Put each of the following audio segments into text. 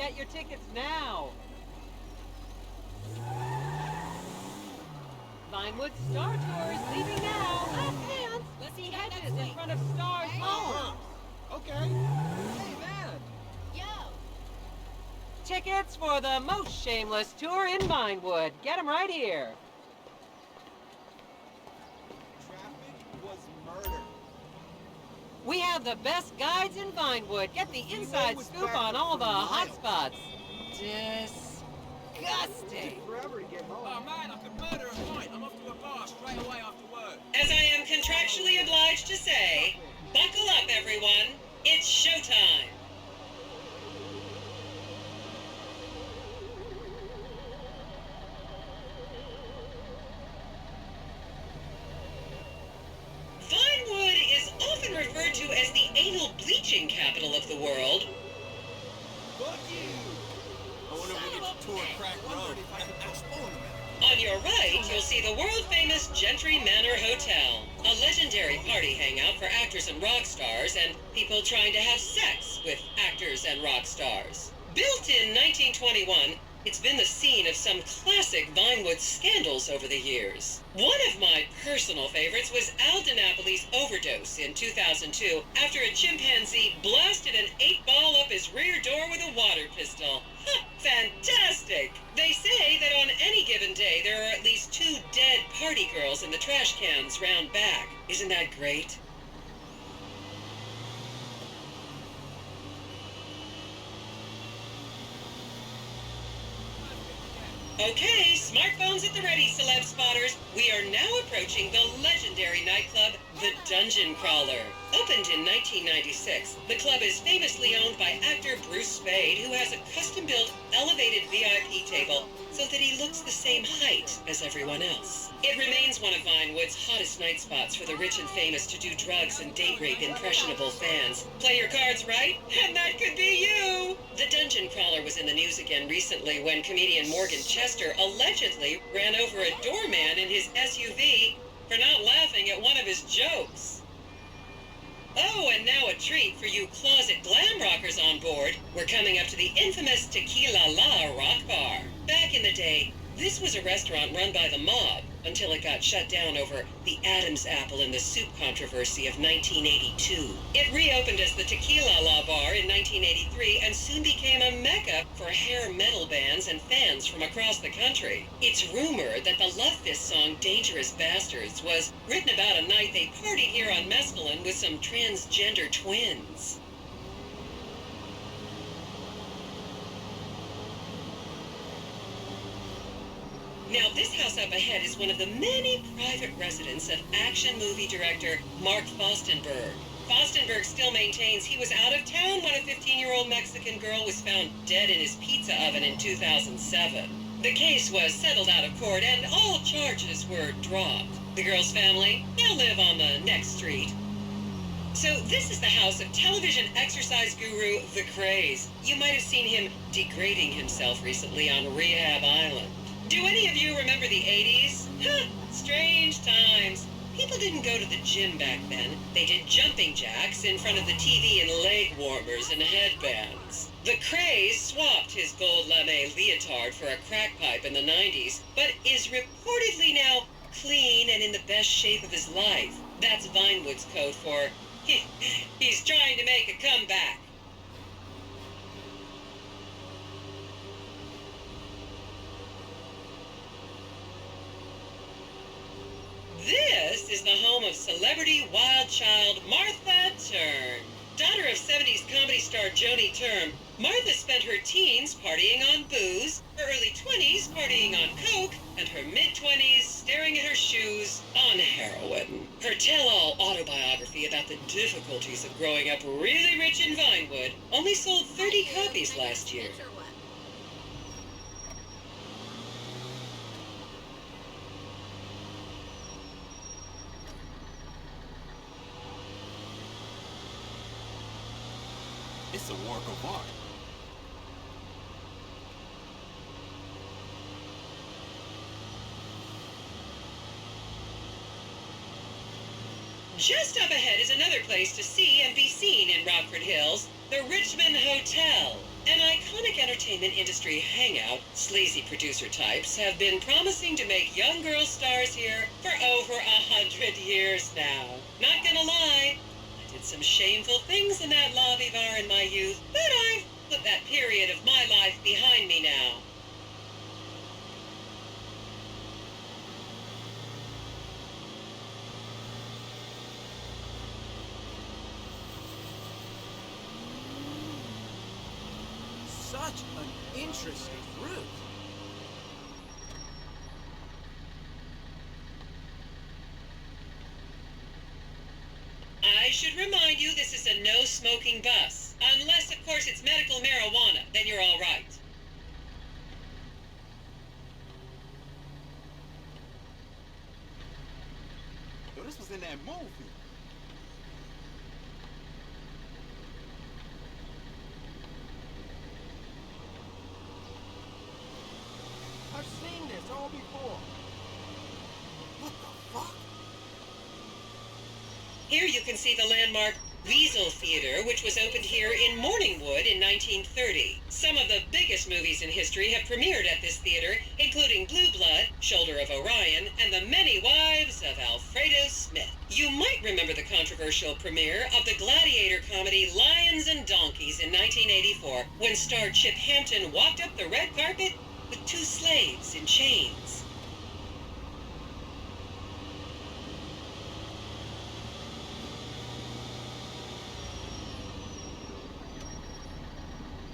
Get your tickets now. Vinewood Star Tour is leaving now. Last hands. Let's see hedges in front of Star's home. Okay. Hey, man. Yo. Tickets for the most shameless tour in Vinewood. Get them right here. Traffic was murder. We have the best guides in Vinewood. Get the inside scoop on all the hot spots. Disgusting. Forever to get home. Oh man, I could murder a pint. I'm off to a bar straight away after work. As I am contractually obliged to say, buckle up, everyone. It's showtime. Vinewood is often referred to as the anal bleaching capital of the world. Fuck you. I wonder if we get to tour Crack Road. On your right, you'll see the world-famous Gentry Manor Hotel, a legendary party hangout for actors and rock stars and people trying to have sex with actors and rock stars. Built in 1921, it's been the scene of some classic Vinewood scandals over the years. One of my personal favorites was Al DiNapoli's overdose in 2002 after a chimpanzee blasted an 8-ball up his rear door with a water pistol. Fantastic! They say that on any given day there are at least 2 dead party girls in the trash cans round back. Isn't that great? Okay, smartphones at the ready, celeb spotters. We are now approaching the legendary nightclub, the Dungeon Crawler. Opened in 1996, the club is famously owned by actor Bruce Spade, who has a custom-built, elevated VIP table so that he looks the same height as everyone else. It remains one of Vinewood's hottest night spots for the rich and famous to do drugs and date rape impressionable fans. Play your cards right, and that could be you! The Dungeon Crawler was in the news again recently when comedian Morgan Chester allegedly ran over a doorman in his SUV for not laughing at one of his jokes. Oh, and now a treat for you closet glam rockers on board. We're coming up to the infamous Tequila La Rock Bar. Back in the day, this was a restaurant run by the mob until it got shut down over the Adam's apple in the soup controversy of 1982. It reopened as the Tequila La Bar in 1983 and soon became a mecca for hair metal bands and fans from across the country. It's rumored that the Love Fist song Dangerous Bastards was written about a night they partied here on mescaline with some transgender twins. Now, this house up ahead is one of the many private residence of action movie director Mark Fostenberg. Fostenberg still maintains he was out of town when a 15-year-old Mexican girl was found dead in his pizza oven in 2007. The case was settled out of court and all charges were dropped. The girl's family now live on the next street. So this is the house of television exercise guru The Craze. You might have seen him degrading himself recently on Rehab Island. Do any of you remember the 80s? Strange times. People didn't go to the gym back then. They did jumping jacks in front of the TV and leg warmers and headbands. The Craze swapped his gold lame leotard for a crack pipe in the 90s, but is reportedly now clean and in the best shape of his life. That's Vinewood's code for he's trying to make a comeback. This is the home of celebrity wild child Martha Turn. Daughter of 70s comedy star Joni Turn, Martha spent her teens partying on booze, her early 20s partying on coke, and her mid-20s staring at her shoes on heroin. Her tell-all autobiography about the difficulties of growing up really rich in Vinewood only sold 30 copies last year. It's a work of art. Just up ahead is another place to see and be seen in Rockford Hills, the Richmond Hotel, an iconic entertainment entertainment industry hangout, sleazy producer types have been promising to make young girl stars here for over 100 years now. Not gonna lie, I did some shameful things in that lobby bar in my youth, but I've put that period of my life behind me now. Such an interesting route. I should remind you this is a no-smoking bus. Unless, of course, it's medical marijuana, then you're all right. Yo, this was in that movie. I've seen this all before. What the fuck? Here you can see the landmark Weasel Theater, which was opened here in Morningwood in 1930. Some of the biggest movies in history have premiered at this theater, including Blue Blood, Shoulder of Orion, and The Many Wives of Alfredo Smith. You might remember the controversial premiere of the gladiator comedy Lions and Donkeys in 1984, when star Chip Hampton walked up the red carpet with two slaves in chains.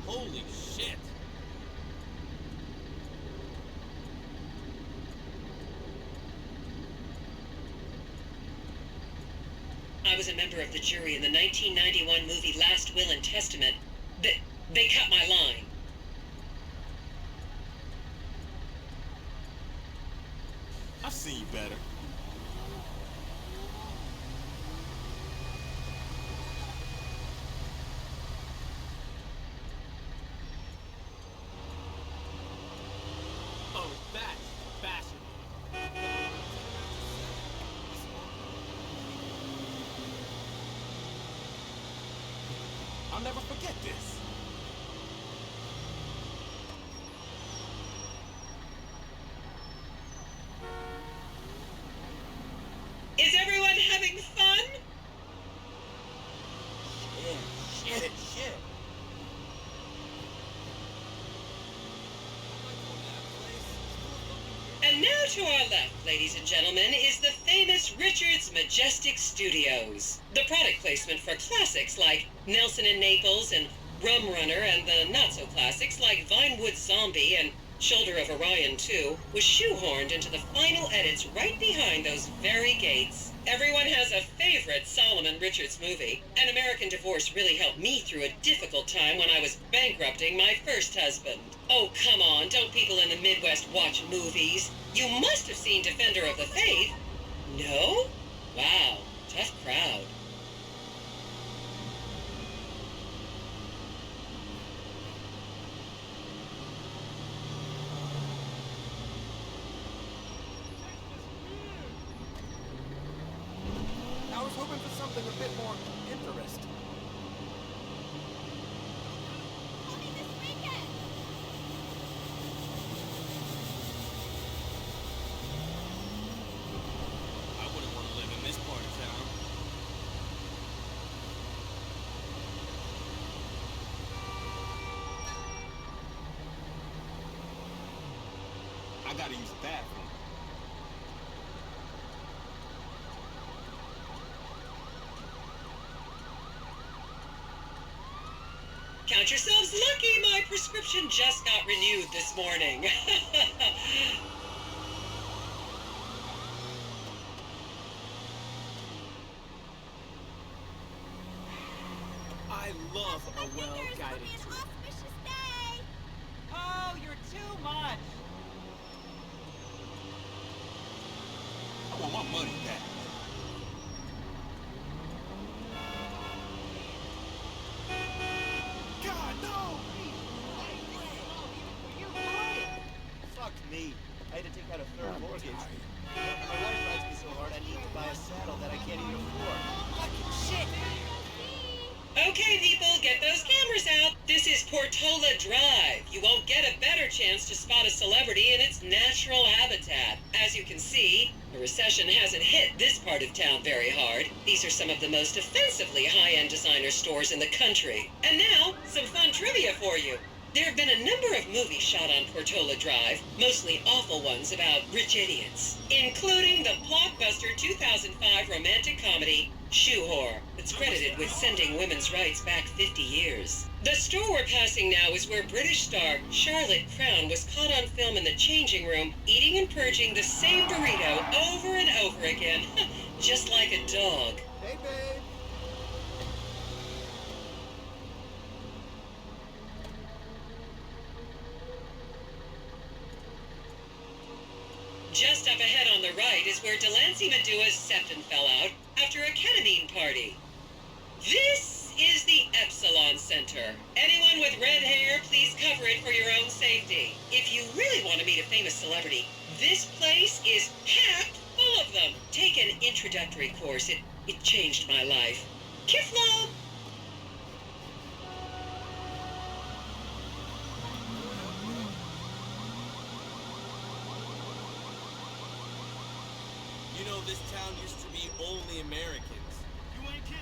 Holy shit. I was a member of the jury in the 1991 movie Last Will and Testament. They cut my line. I've seen you better. Oh, that's fascinating. I'll never forget this. Is everyone having fun? Shit. And now to our left, ladies and gentlemen, is the famous Richards Majestic Studios. The product placement for classics like Nelson and Naples and Rum Runner, and the not-so-classics like Vinewood Zombie and Shoulder of Orion 2 was shoehorned into the final edits right behind those very gates. Everyone has a favorite Solomon Richards movie. An American Divorce really helped me through a difficult time when I was bankrupting my first husband. Oh, come on, don't people in the Midwest watch movies? You must have seen Defender of the Faith. No? Wow, tough crowd. I was hoping for something a bit more interesting. I wouldn't want to live in this part of town. I gotta use the bathroom. Count yourselves lucky, my prescription just got renewed this morning. I love a well-guided tour. Oh, you're too much. I want my money back. God, no! Fuck me. I had to take out a third mortgage. My wife rides me so hard I need to buy a saddle that I can't even afford. Fucking shit! Okay, people, get those cameras out. This is Portola Drive. You won't get a better chance to spot a celebrity in its natural habitat. As you can see, the recession hasn't hit this part of town very hard. These are some of the most offensively high-end designer stores in the country. And now, some fun trivia for you. There have been a number of movies shot on Portola Drive, mostly awful ones about rich idiots, including the blockbuster 2005 romantic comedy, Shoe Whore, that's credited with sending women's rights back 50 years. The store we're passing now is where British star Charlotte Crown was caught on film in the changing room, eating and purging the same burrito over and over again, just like a dog. Hey, babe. Just up ahead on the right is where Delancey Medua's septum fell out after a ketamine party. This is the Epsilon Center. Anyone with red hair, please cover it for your own safety. If you really want to meet a famous celebrity, this place is packed full of them. Take an introductory course. It changed my life. Kiflo! You know, this town used to be only Americans. You ain't kidding.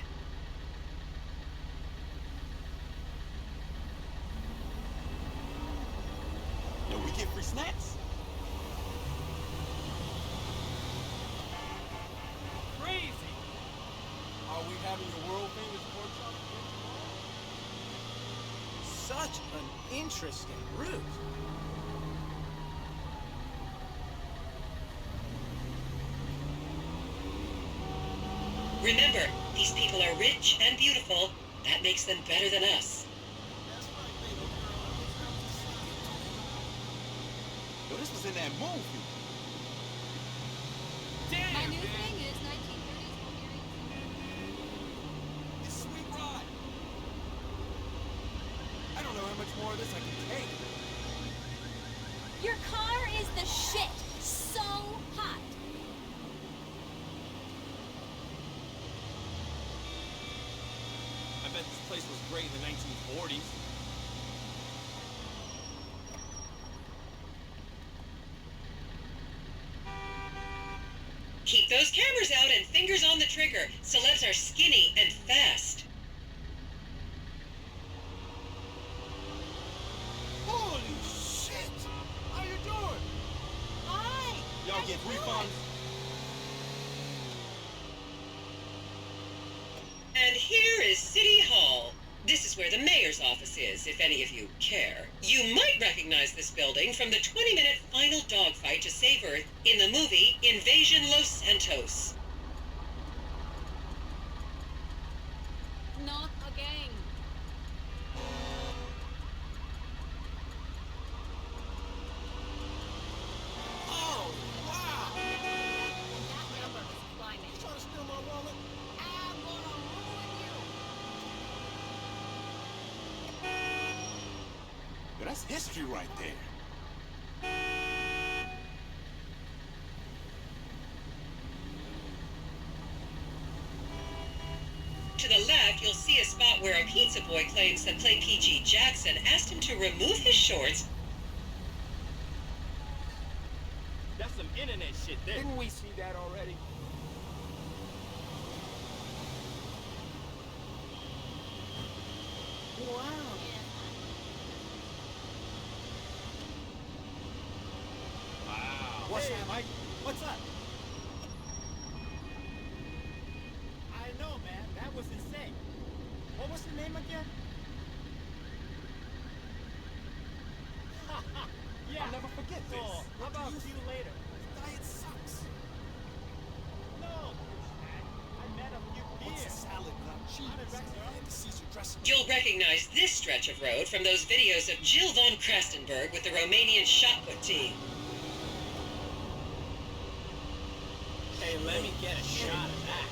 Yo, we get free snacks? Crazy. Are we having a world famous pork chop again tomorrow? Such an interesting route. Remember, these people are rich and beautiful. That makes them better than us. Yo, this was in that movie. Damn, My new man. thing is 1930s Bulgarian. This sweet ride. I don't know how much more of this I can take. Your car is the shit. So hot. I bet this place was great in the 1940s. Keep those cameras out and fingers on the trigger. Celebs are skinny and fast. Holy shit! How you doing? Hi. Y'all get refunds? And here is City Hall. This is where the mayor's office is, if any of you care. You might recognize this building from the 20-minute final dogfight to save Earth in the movie Invasion Los Santos. Not again. Oh, wow! That number is climbing. You trying to steal my wallet? I'm gonna ruin you. Yo, that's history right there. To the left, you'll see a spot where a pizza boy claims that Play PG Jackson asked him to remove his shorts. That's some internet shit there. Didn't we see that already? Wow. Wow. What's Hey, that, Mike? What's up? I know, man. That was insane. What was the name again? Yeah. I'll never forget this. So, how about see you later? Diet sucks. No, I met a few here. salad without cheese? And the Caesar dressing. You'll recognize this stretch of road from those videos of Jill von Krastenberg with the Romanian shot put team. Hey, let me get a shot of that.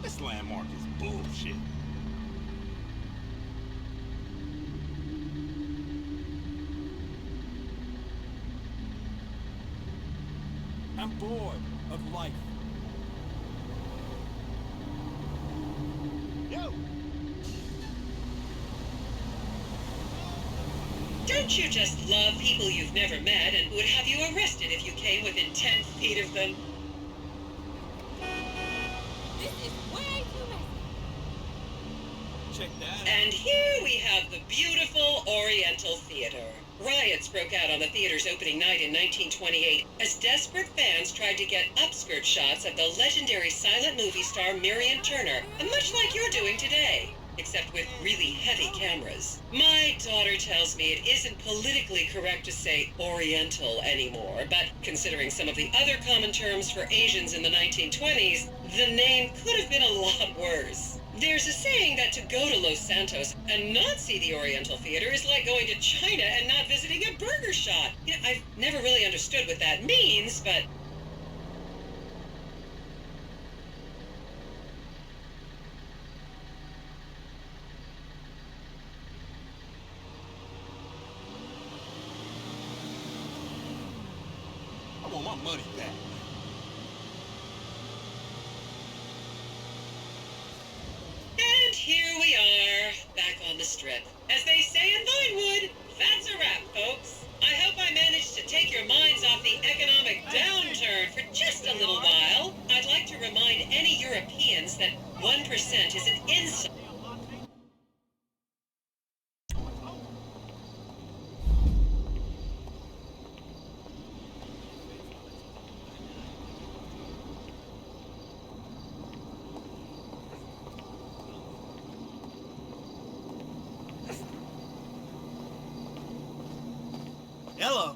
This landmark is bullshit. I'm bored of life. Yo! Don't you just love people you've never met and would have you arrested if you came within 10 feet of them? This is way too messy. Check that out. And here we have the beautiful Oriental Theater. Riots broke out on the theater's opening night in 1928 as desperate fans tried to get upskirt shots of the legendary silent movie star Marion Turner, much like you're doing today, except with really heavy cameras. My daughter tells me it isn't politically correct to say Oriental anymore, but considering some of the other common terms for Asians in the 1920s, the name could have been a lot worse. There's a saying that to go to Los Santos and not see the Oriental Theater is like going to China and not visiting a burger shop. You know, I've never really understood what that means, but... I want my money back. And here we are, back on the strip. As they say in Vinewood, that's a wrap, folks. I hope I managed to take your minds off the economic downturn for just a little while. I'd like to remind any Europeans that 1% is an insult. Hello.